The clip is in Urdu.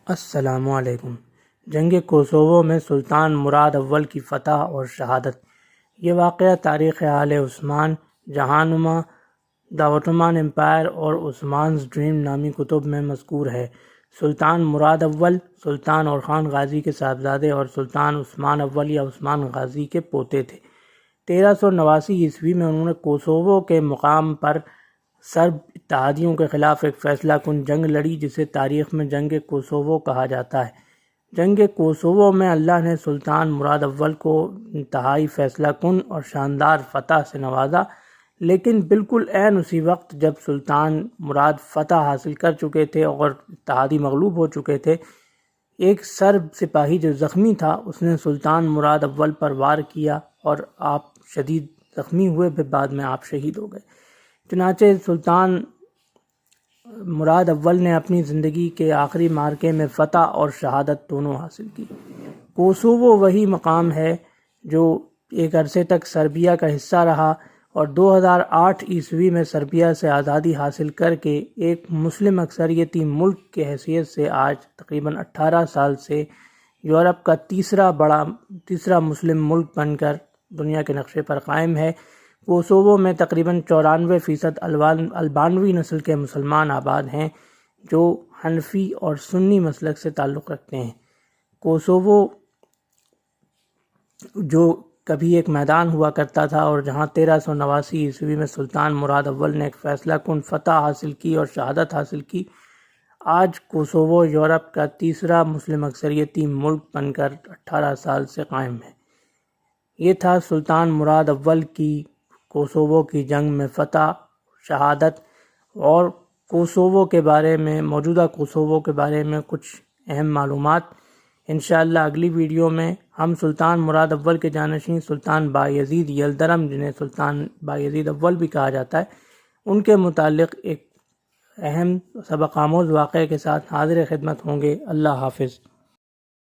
السلام علیکم۔ جنگ کوسوو میں سلطان مراد اول کی فتح اور شہادت۔ یہ واقعہ تاریخ آل عثمان، جہانما، دی عثمان امپائر اور عثمان's ڈریم نامی کتب میں مذکور ہے۔ سلطان مراد اول سلطان اورخان غازی کے صاحبزادے اور سلطان عثمان اول یا عثمان غازی کے پوتے تھے۔ 1389 میں انہوں نے کوسوو کے مقام پر سرب اتحادیوں کے خلاف ایک فیصلہ کن جنگ لڑی جسے تاریخ میں جنگ کوسوو کہا جاتا ہے۔ جنگ کوسوو میں اللہ نے سلطان مراد اول کو انتہائی فیصلہ کن اور شاندار فتح سے نوازا، لیکن بالکل عین اسی وقت جب سلطان مراد فتح حاصل کر چکے تھے اور اتحادی مغلوب ہو چکے تھے، ایک سرب سپاہی جو زخمی تھا اس نے سلطان مراد اول پر وار کیا اور آپ شدید زخمی ہوئے، پھر بعد میں آپ شہید ہو گئے۔ چنانچہ سلطان مراد اول نے اپنی زندگی کے آخری معرکے میں فتح اور شہادت دونوں حاصل کی۔ کوسوو وہی مقام ہے جو ایک عرصے تک سربیا کا حصہ رہا اور 2008 میں سربیا سے آزادی حاصل کر کے ایک مسلم اکثریتی ملک کی حیثیت سے آج تقریباً 18 سال سے یورپ کا تیسرا مسلم ملک بن کر دنیا کے نقشے پر قائم ہے۔ کوسوو میں تقریباً 94% البانوی نسل کے مسلمان آباد ہیں جو حنفی اور سنی مسلک سے تعلق رکھتے ہیں۔ کوسوو جو کبھی ایک میدان ہوا کرتا تھا اور جہاں 1389 میں سلطان مراد اول نے ایک فیصلہ کن فتح حاصل کی اور شہادت حاصل کی، آج کوسوو یورپ کا تیسرا مسلم اکثریتی ملک بن کر 18 سال سے قائم ہے۔ یہ تھا سلطان مراد اول کی کوسوو کی جنگ میں فتح، شہادت اور کوسوو کے بارے میں، موجودہ کوسوو کے بارے میں کچھ اہم معلومات۔ انشاءاللہ اگلی ویڈیو میں ہم سلطان مراد اول کے جانشین سلطان بایزید یلدرم، جنہیں سلطان بایزید اول بھی کہا جاتا ہے، ان کے متعلق ایک اہم سبق آموز واقعے کے ساتھ حاضر خدمت ہوں گے۔ اللہ حافظ۔